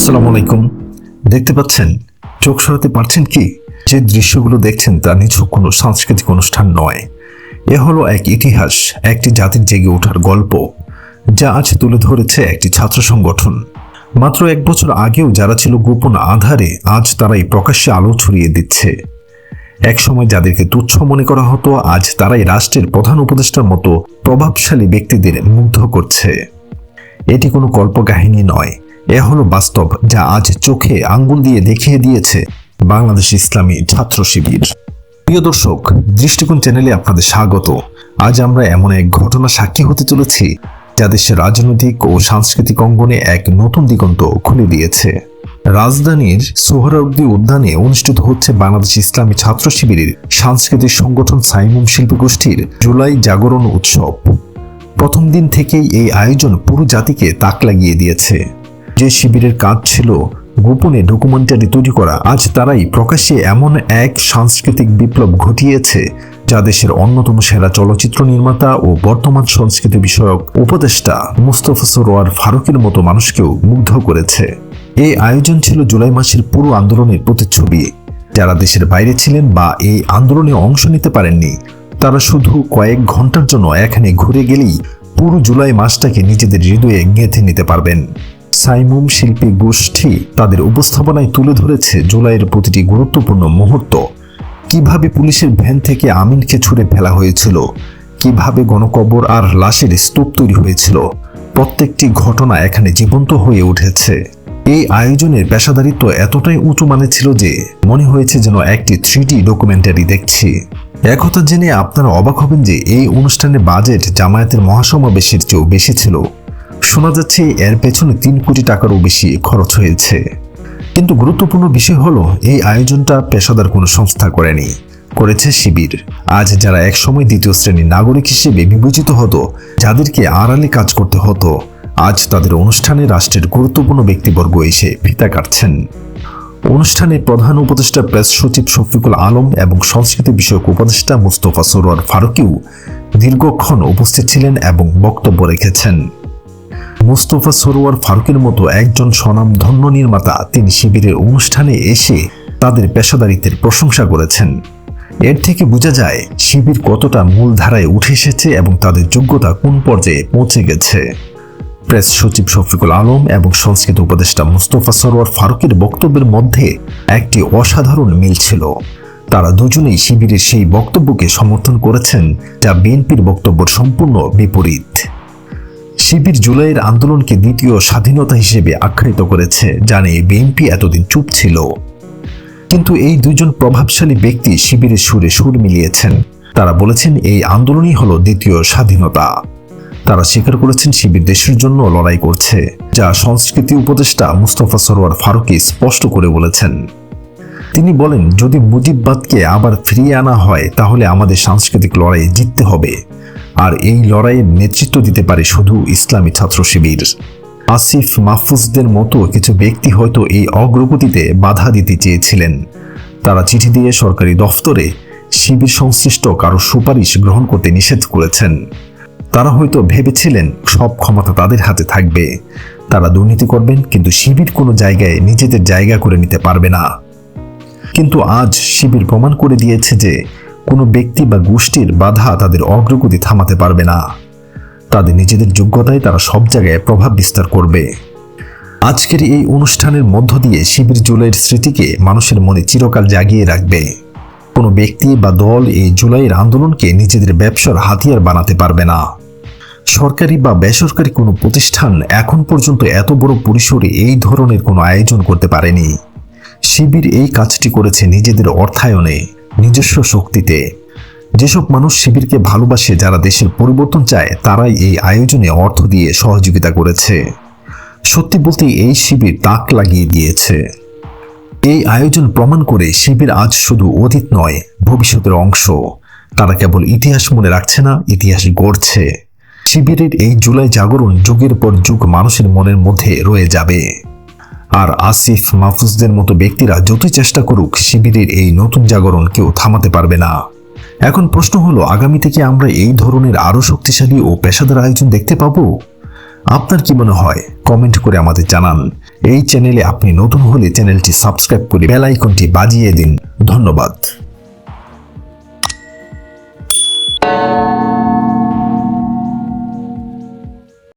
আসসালামু আলাইকুম। দেখতে পাচ্ছেন, চোখ সরাতে পারছেন কি? যে দৃশ্যগুলো দেখছেন তা নিছক কোনো সাংস্কৃতিক অনুষ্ঠান নয়। এ হলো এক ইতিহাস, একটি জাতির জেগে ওঠার গল্প, যা আজ তুলে ধরেছে একটি ছাত্র সংগঠন। মাত্র 1 বছর আগেও যারা ছিল গোপন আধারে, আজ তারাই প্রকাশ্যে আলো ছড়িয়ে দিচ্ছে। এক সময় যাদেরকে তুচ্ছ মনে করা হতো, আজ তারাই রাষ্ট্রের প্রধান উপদেষ্টার মতো প্রভাবশালী ব্যক্তিদের মুগ্ধ করছে। এটি কোনো কল্পকাহিনী নয়, এ হলো বাস্তব, যা আজ চোখে আঙ্গুল দিয়ে দেখিয়ে দিয়েছে বাংলাদেশ ইসলামী ছাত্র শিবির। প্রিয় দর্শক, দৃষ্টিকোণ চ্যানেলে আপনাদের স্বাগত। আজ আমরা এমন এক ঘটনা সাক্ষী হতে চলেছি যা দেশের রাজনৈতিক ও সাংস্কৃতিক অঙ্গনে এক নতুন দিগন্ত খুলে দিয়েছে। রাজধানীর সোহরাওয়ার্দী উদ্যানে অনুষ্ঠিত হচ্ছে বাংলাদেশ ইসলামী ছাত্র শিবিরের সাংস্কৃতিক সংগঠন সাইমুম শিল্পী গোষ্ঠীর জুলাই জাগরণ উৎসব। প্রথম দিন থেকেই এই আয়োজন পুরো জাতিকে তাক লাগিয়ে দিয়েছে। যে শিবিরের কাজ ছিল গোপনে ডকুমেন্টারি তৈরি করা, আজ তারাই প্রকাশ্যে এমন এক সাংস্কৃতিক বিপ্লব ঘটিয়েছে যা দেশের অন্যতম সেরা চলচ্চিত্র নির্মাতা ও বর্তমান সংস্কৃতি বিষয়ক উপদেষ্টা মোস্তফা সরোয়ার ফারুকের মতো মানুষকেও মুগ্ধ করেছে। এই আয়োজন ছিল জুলাই মাসের পুরো আন্দোলনের প্রতিচ্ছবি। যারা দেশের বাইরে ছিলেন বা এই আন্দোলনে অংশ নিতে পারেননি, তারা শুধু কয়েক ঘন্টার জন্য এখানে ঘুরে গেলেই পুরো জুলাই মাসটাকে নিজেদের হৃদয়ে গেঁথে নিতে পারবেন। সাইমুম শিল্পী গোষ্ঠী তাদের উপস্থাপনায় তুলে ধরেছে জুলাইয়ের প্রতিটি গুরুত্বপূর্ণ মুহূর্ত। কিভাবে পুলিশের ভ্যান থেকে আমিনকে ছুড়ে ফেলা হয়েছিল, কিভাবে গণকবর আর লাশের স্তূপ তৈরি হয়েছিল, প্রত্যেকটি ঘটনা এখানে জীবন্ত হয়ে উঠেছে। এই আয়োজনের পেশাদারিত্ব এতটাই উঁচু মানে ছিল যে মনে হয়েছে যেন একটি 3D ডকুমেন্টারি দেখছি। একথা জেনে আপনারা অবাক হবেন যে এই অনুষ্ঠানের বাজেট জামায়াতের মহাসমাবেশের চেয়েও বেশি ছিল। শোনা যাচ্ছে এর পেছনে 3 কোটি টাকারও বেশি খরচ হয়েছে। কিন্তু গুরুত্বপূর্ণ বিষয় হলো, এই আয়োজনটা পেশাদার কোনো সংস্থা করেনি, করেছে শিবির। আজ যারা একসময় দ্বিতীয় শ্রেণীর নাগরিক হিসেবে বিবেচিত হতো, যাদেরকে আড়ালে কাজ করতে হতো, আজ তাদের অনুষ্ঠানে রাষ্ট্রের গুরুত্বপূর্ণ ব্যক্তিবর্গ এসে ফিতা কাটছেন। অনুষ্ঠানে প্রধান উপদেষ্টা প্রেস সচিব শফিকুল আলম এবং সংস্কৃতি বিষয়ক উপদেষ্টা মোস্তফা সরোয়ার ফারুকীও দীর্ঘক্ষণ উপস্থিত ছিলেন এবং বক্তব্য রেখেছেন। মোস্তফা সরোয়ার ফারুকের মতো একজন স্বনামধন্য নির্মাতা, তিনি শিবিরের অনুষ্ঠানে এসে তাদের পেশাদারিত্বের প্রশংসা করেছেন। এর থেকে বোঝা যায় শিবির কতটা মূলধারায় উঠে এসেছে এবং তাদের যোগ্যতা কোন পর্যায়ে পৌঁছে গেছে। প্রেস সচিব শফিকুল আলম এবং সংস্কৃতি উপদেষ্টা মোস্তফা সরোয়ার ফারুকের বক্তব্যের মধ্যে একটি অসাধারণ মিল ছিল। তারা দুজনেই শিবিরের সেই বক্তব্যকে সমর্থন করেছেন যা বিএনপির বক্তব্যের সম্পূর্ণ বিপরীত। শিবির জুলাইয়ের আন্দোলনকে দ্বিতীয় স্বাধীনতা হিসেবে আখ্যায়িত করেছে, জানে বিএনপি এতদিন চুপ ছিল। কিন্তু এই দুজন প্রভাবশালী ব্যক্তি শিবিরের সুরে সুর মিলিয়েছেন। তারা বলেছেন এই আন্দোলনই হলো দ্বিতীয় স্বাধীনতা। তারা স্বীকার করেছেন শিবির দেশের জন্য লড়াই করছে, যা সংস্কৃতি উপদেষ্টা মোস্তফা সরোয়ার ফারুকী স্পষ্ট করে বলেছেন। তিনি বলেন, যদি মুজিববাদকে আবার ফিরিয়ে আনা হয় তাহলে আমাদের সাংস্কৃতিক লড়াইয়ে জিততে হবে, আর এই লড়াইয়ের নেতৃত্ব দিতে পারে শুধু ইসলামী ছাত্র শিবির। আসিফ মাহফুজদের মতো কিছু ব্যক্তি হয়তো এই অগ্রগতিতে বাধা দিতে চেয়েছিলেন। তারা চিঠি দিয়ে সরকারি দফতরে শিবির সংশ্লিষ্ট কারো সুপারিশ গ্রহণ করতে নিষেধ করেছেন। তারা হয়তো ভেবেছিলেন সব ক্ষমতা তাদের হাতে থাকবে, তারা দুর্নীতি করবেন, কিন্তু শিবির কোনো জায়গায় নিজেদের জায়গা করে নিতে পারবে না। কিন্তু আজ শিবির প্রমাণ করে দিয়েছে যে কোনো ব্যক্তি বা গোষ্ঠীর বাধা তাদের অগ্রগতি থামাতে পারবে না। তাদের নিজেদের যোগ্যতায় তারা সব জায়গায় প্রভাব বিস্তার করবে। আজকের এই অনুষ্ঠানের মধ্য দিয়ে শিবির জুলাইয়ের স্মৃতিকে মানুষের মনে চিরকাল জাগিয়ে রাখবে। কোনো ব্যক্তি বা দল এই জুলাইয়ের আন্দোলনকে নিজেদের ব্যবসার হাতিয়ার বানাতে পারবে না। সরকারি বা বেসরকারি কোনো প্রতিষ্ঠান এখন পর্যন্ত এত বড় পরিসরে এই ধরনের কোনো আয়োজন করতে পারেনি। শিবির এই কাজটি করেছে নিজেদের অর্থায়নে, নিজস্ব শক্তিতে। যেসব মানুষ শিবিরকে ভালোবাসে, যারা দেশের পরিবর্তন চায়, তারাই এই আয়োজনে অর্থ দিয়ে সহযোগিতা করেছে। সত্যি বলতে এই শিবির তাক লাগিয়ে দিয়েছে। এই আয়োজন প্রমাণ করে শিবির আজ শুধু অতীত নয়, ভবিষ্যতের অংশ। তারা কেবল ইতিহাস মনে রাখছে না, ইতিহাস গড়ছে। শিবিরের এই জুলাই জাগরণ যুগের পর যুগ মানুষের মনের মধ্যে রয়ে যাবে। আর আসিফ মাহফুজদের মতো ব্যক্তিরা যতই চেষ্টা করুক, শিবিরের এই নতুন জাগরণ কেউ থামাতে পারবে না। এখন প্রশ্ন হলো, আগামী থেকে আমরা এই ধরনের আরো শক্তিশালী ও পেশাদার আয়োজন দেখতে পাবো? আপনার কি মনে হয়? কমেন্ট করে আমাদের জানান। এই চ্যানেলে আপনি নতুন হলে চ্যানেলটি সাবস্ক্রাইব করে বেল আইকনটি বাজিয়ে দিন। ধন্যবাদ।